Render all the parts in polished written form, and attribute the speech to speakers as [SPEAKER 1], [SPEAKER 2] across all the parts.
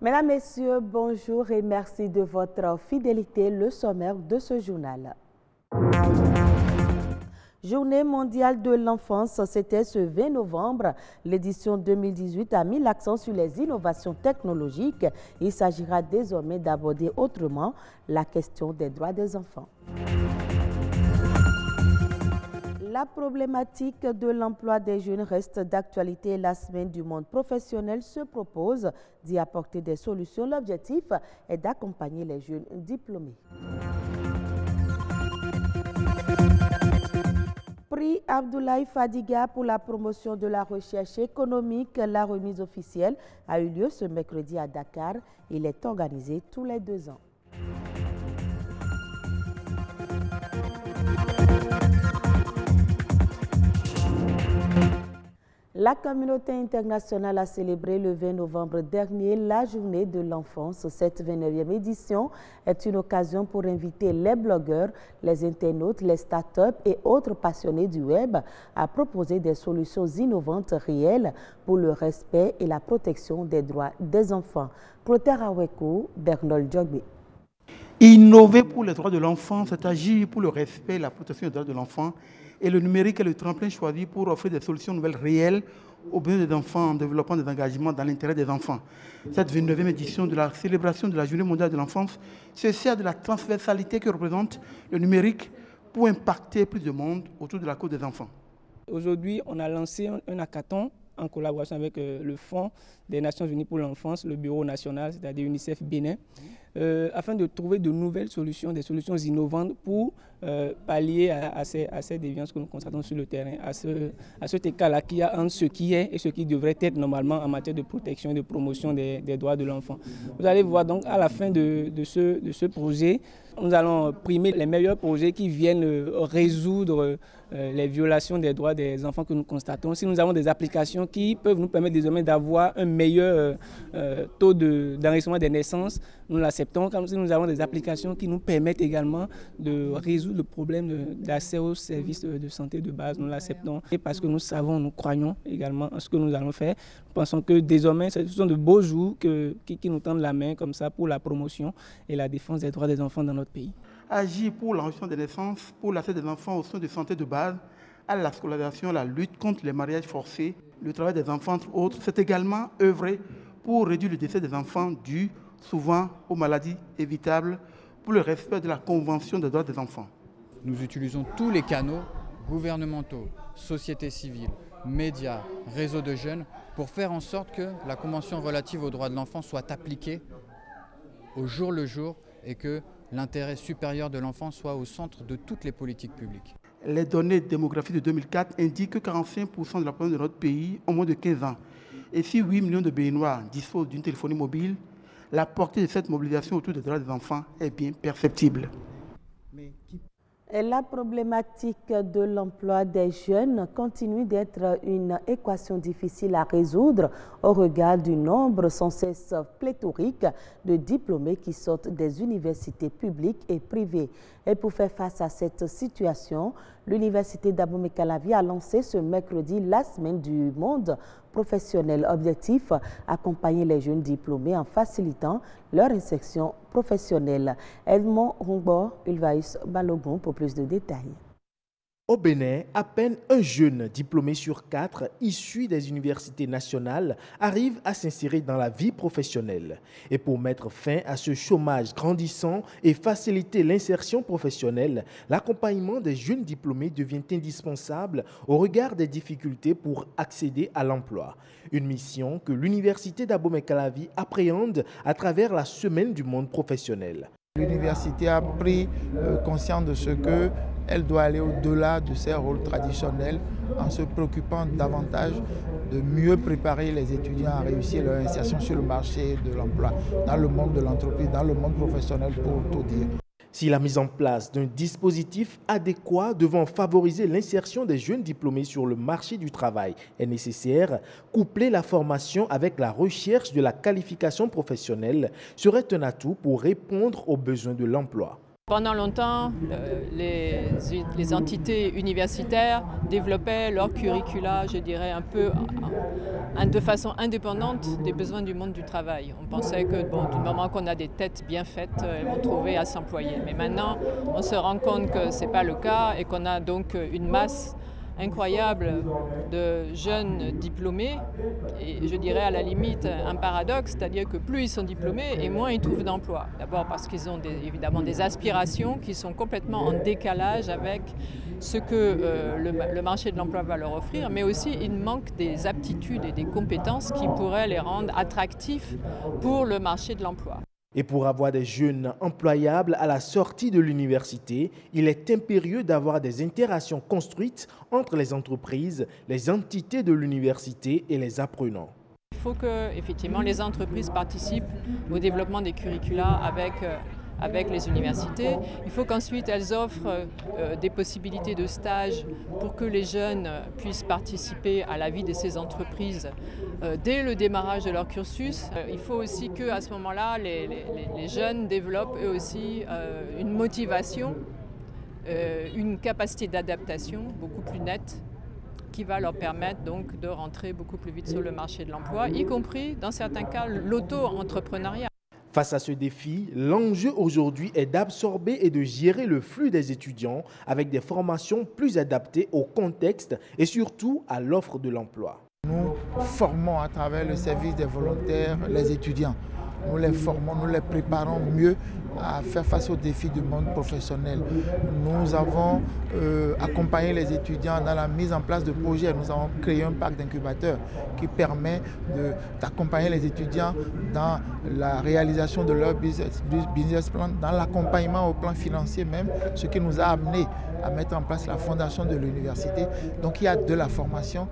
[SPEAKER 1] Mesdames, Messieurs, bonjour et merci de votre fidélité. Le sommaire de ce journal. Journée mondiale de l'enfance, c'était ce 20 novembre. L'édition 2018 a mis l'accent sur les innovations technologiques. Il s'agira désormais d'aborder autrement la question des droits des enfants. La problématique de l'emploi des jeunes reste d'actualité. La semaine du monde professionnel se propose d'y apporter des solutions. L'objectif est d'accompagner les jeunes diplômés. Prix Abdoulaye Fadiga pour la promotion de la recherche économique. La remise officielle a eu lieu ce mercredi à Dakar. Il est organisé tous les 2 ans. La communauté internationale a célébré le 20 novembre dernier la journée de l'enfance. Cette 29e édition est une occasion pour inviter les blogueurs, les internautes, les startups et autres passionnés du web à proposer des solutions innovantes réelles pour le respect et la protection des droits des enfants. Clotaire Aweko, Bernol Djogbe.
[SPEAKER 2] Innover pour les droits de l'enfant, c'est agir pour le respect et la protection des droits de l'enfant. Et le numérique est le tremplin choisi pour offrir des solutions nouvelles réelles aux besoins des enfants en développant des engagements dans l'intérêt des enfants. Cette 29e édition de la célébration de la Journée mondiale de l'enfance se sert de la transversalité que représente le numérique pour impacter plus de monde autour de la cause des enfants.
[SPEAKER 3] Aujourd'hui, on a lancé un hackathon en collaboration avec le Fonds des Nations Unies pour l'enfance, le Bureau national, c'est-à-dire UNICEF Bénin, afin de trouver de nouvelles solutions, des solutions innovantes pour pallier à ces déviances que nous constatons sur le terrain, à cet écart-là qu'il y a entre ce qui est et ce qui devrait être normalement en matière de protection et de promotion des droits de l'enfant. Vous allez voir donc à la fin de ce projet, nous allons primer les meilleurs projets qui viennent résoudre les violations des droits des enfants que nous constatons. Si nous avons des applications qui peuvent nous permettre désormais d'avoir un meilleur taux d'enregistrement des naissances, nous l'acceptons. Comme si nous avons des applications qui nous permettent également de résoudre le problème d'accès aux services de santé de base, nous l'acceptons. Et parce que nous savons, nous croyons également en ce que nous allons faire. Nous pensons que désormais, ce sont de beaux jours qui nous tendent la main comme ça pour la promotion et la défense des droits des enfants dans notre pays.
[SPEAKER 2] Agir pour l'enregistrement des naissances, pour l'accès des enfants aux soins de santé de base, à la scolarisation, la lutte contre les mariages forcés, le travail des enfants, entre autres, c'est également œuvrer pour réduire le décès des enfants dû souvent aux maladies évitables, pour le respect de la Convention des droits des enfants.
[SPEAKER 4] Nous utilisons tous les canaux gouvernementaux, société civile, médias, réseaux de jeunes, pour faire en sorte que la Convention relative aux droits de l'enfant soit appliquée au jour le jour et que l'intérêt supérieur de l'enfant soit au centre de toutes les politiques publiques.
[SPEAKER 2] Les données démographiques de 2004 indiquent que 45% de la population de notre pays ont moins de 15 ans. Et si 8 millions de Béninois disposent d'une téléphonie mobile, la portée de cette mobilisation autour des droits des enfants est bien perceptible.
[SPEAKER 1] La problématique de l'emploi des jeunes continue d'être une équation difficile à résoudre au regard du nombre sans cesse pléthorique de diplômés qui sortent des universités publiques et privées. Et pour faire face à cette situation, l'université d'Abomey-Calavi a lancé ce mercredi la semaine du monde professionnel. Objectif, accompagner les jeunes diplômés en facilitant leur insertion professionnelle. Edmond Rongbo, Ulvaïs Balogun pour plus de détails.
[SPEAKER 5] Au Bénin, à peine un jeune diplômé sur 4 issu des universités nationales arrive à s'insérer dans la vie professionnelle. Et pour mettre fin à ce chômage grandissant et faciliter l'insertion professionnelle, l'accompagnement des jeunes diplômés devient indispensable au regard des difficultés pour accéder à l'emploi. Une mission que l'université d'Abomey-Calavi appréhende à travers la semaine du monde professionnel.
[SPEAKER 6] L'université a pris conscience de ce qu'elle doit aller au-delà de ses rôles traditionnels en se préoccupant davantage de mieux préparer les étudiants à réussir leur insertion sur le marché de l'emploi, dans le monde de l'entreprise, dans le monde professionnel pour tout dire.
[SPEAKER 5] Si la mise en place d'un dispositif adéquat devant favoriser l'insertion des jeunes diplômés sur le marché du travail est nécessaire, coupler la formation avec la recherche de la qualification professionnelle serait un atout pour répondre aux besoins de l'emploi.
[SPEAKER 7] Pendant longtemps, les entités universitaires développaient leur curricula, je dirais, un peu de façon indépendante des besoins du monde du travail. On pensait que du moment qu'on a des têtes bien faites, elles vont trouver à s'employer. Mais maintenant, on se rend compte que ce n'est pas le cas et qu'on a donc une masse incroyable de jeunes diplômés, et je dirais à la limite un paradoxe, c'est-à-dire que plus ils sont diplômés et moins ils trouvent d'emploi. D'abord parce qu'ils ont évidemment des aspirations qui sont complètement en décalage avec ce que le marché de l'emploi va leur offrir, mais aussi il manque des aptitudes et des compétences qui pourraient les rendre attractifs pour le marché de l'emploi.
[SPEAKER 5] Et pour avoir des jeunes employables à la sortie de l'université, il est impérieux d'avoir des interactions construites entre les entreprises, les entités de l'université et les apprenants.
[SPEAKER 7] Il faut que, effectivement, les entreprises participent au développement des curricula avec les universités. Il faut qu'ensuite elles offrent des possibilités de stage pour que les jeunes puissent participer à la vie de ces entreprises dès le démarrage de leur cursus. Il faut aussi qu'à ce moment-là, les jeunes développent eux aussi une motivation, une capacité d'adaptation beaucoup plus nette qui va leur permettre donc de rentrer beaucoup plus vite sur le marché de l'emploi, y compris dans certains cas l'auto-entrepreneuriat.
[SPEAKER 5] Face à ce défi, l'enjeu aujourd'hui est d'absorber et de gérer le flux des étudiants avec des formations plus adaptées au contexte et surtout à l'offre de l'emploi.
[SPEAKER 6] Nous formons à travers le service des volontaires les étudiants. Nous les formons, nous les préparons mieux à faire face aux défis du monde professionnel. Nous avons accompagné les étudiants dans la mise en place de projets. Nous avons créé un parc d'incubateurs qui permet d'accompagner les étudiants dans la réalisation de leur business plan, dans l'accompagnement au plan financier même, ce qui nous a amené à mettre en place la fondation de l'université. Donc il y a de la formation,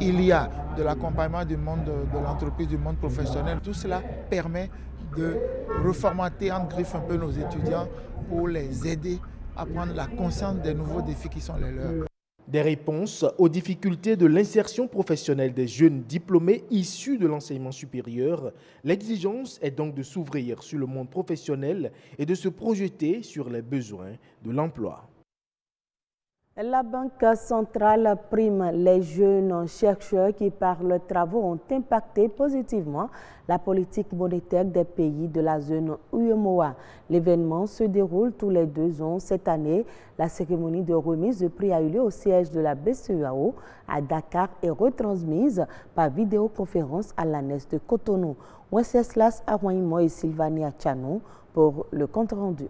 [SPEAKER 6] il y a de l'accompagnement du monde de l'entreprise, du monde professionnel. Tout cela permet de reformater en griffe un peu nos étudiants pour les aider à prendre la conscience des nouveaux défis qui sont les leurs.
[SPEAKER 5] Des réponses aux difficultés de l'insertion professionnelle des jeunes diplômés issus de l'enseignement supérieur, l'exigence est donc de s'ouvrir sur le monde professionnel et de se projeter sur les besoins de l'emploi.
[SPEAKER 1] La Banque centrale prime les jeunes chercheurs qui, par leurs travaux, ont impacté positivement la politique monétaire des pays de la zone UEMOA. L'événement se déroule tous les 2 ans. Cette année, la cérémonie de remise de prix a eu lieu au siège de la BCEAO à Dakar et retransmise par vidéoconférence à l'ANES de Cotonou. Wenceslas Arouaimo et Sylvania Tchanou pour le compte-rendu.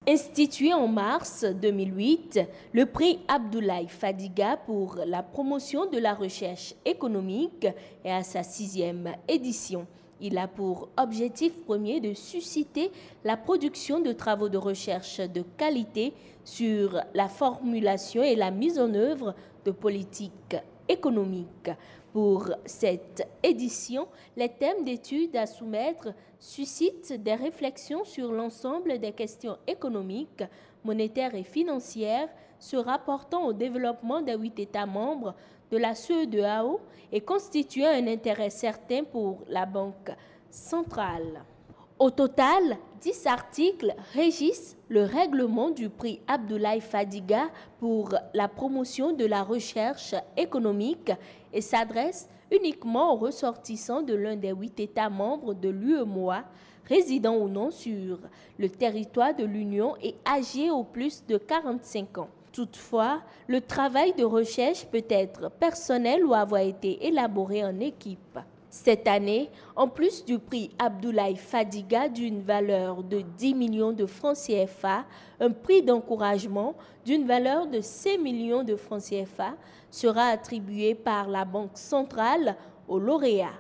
[SPEAKER 8] Institué en mars 2008, le prix Abdoulaye Fadiga pour la promotion de la recherche économique est à sa 6e édition. Il a pour objectif premier de susciter la production de travaux de recherche de qualité sur la formulation et la mise en œuvre de politiques économiques. Pour cette édition, les thèmes d'études à soumettre suscitent des réflexions sur l'ensemble des questions économiques, monétaires et financières se rapportant au développement des 8 États membres de la CEDEAO et constituant un intérêt certain pour la Banque centrale. Au total, 10 articles régissent le règlement du prix Abdoulaye Fadiga pour la promotion de la recherche économique et s'adressent uniquement aux ressortissants de l'un des 8 États membres de l'UEMOA, résidant ou non sur le territoire de l'Union et âgés au plus de 45 ans. Toutefois, le travail de recherche peut être personnel ou avoir été élaboré en équipe. Cette année, en plus du prix Abdoulaye Fadiga d'une valeur de 10 millions de francs CFA, un prix d'encouragement d'une valeur de 5 millions de francs CFA sera attribué par la Banque centrale aux lauréats.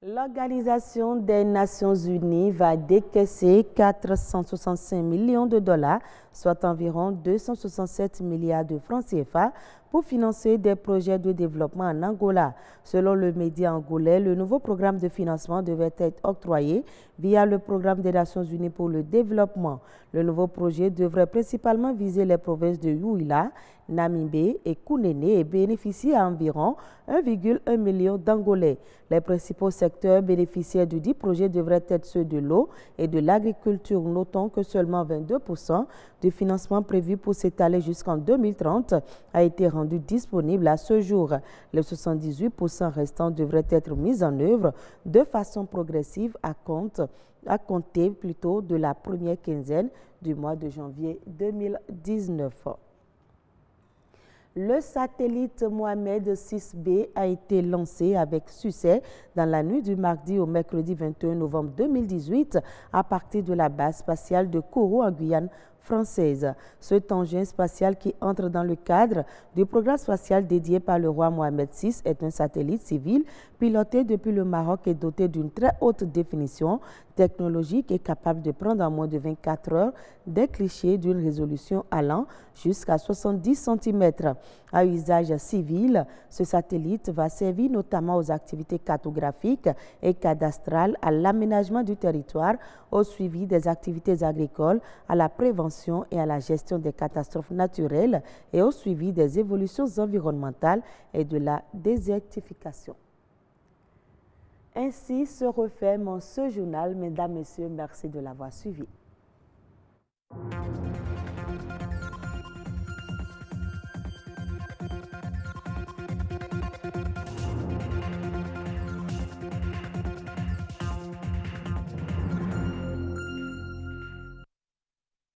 [SPEAKER 1] L'Organisation des Nations Unies va décaisser 465 millions de dollars soit environ 267 milliards de francs CFA, pour financer des projets de développement en Angola. Selon le média angolais, le nouveau programme de financement devait être octroyé via le programme des Nations Unies pour le développement. Le nouveau projet devrait principalement viser les provinces de Huila, Namibé et Kunene et bénéficier à environ 1,1 million d'Angolais. Les principaux secteurs bénéficiaires du dit projet devraient être ceux de l'eau et de l'agriculture. Notons que seulement 22% du financement prévu pour s'étaler jusqu'en 2030 a été rendu disponible à ce jour. Les 78% restants devraient être mis en œuvre de façon progressive à compter plutôt de la première quinzaine du mois de janvier 2019. Le satellite Mohamed 6B a été lancé avec succès dans la nuit du mardi au mercredi 21 novembre 2018 à partir de la base spatiale de Kourou en Guyane française. Cet engin spatial qui entre dans le cadre du programme spatial dédié par le roi Mohamed VI est un satellite civil piloté depuis le Maroc et doté d'une très haute définition technologique et capable de prendre en moins de 24 heures des clichés d'une résolution allant jusqu'à 70 cm. À usage civil, ce satellite va servir notamment aux activités cartographiques et cadastrales, à l'aménagement du territoire, au suivi des activités agricoles, à la prévention et à la gestion des catastrophes naturelles et au suivi des évolutions environnementales et de la désertification. Ainsi se referme ce journal. Mesdames, Messieurs, merci de l'avoir suivi.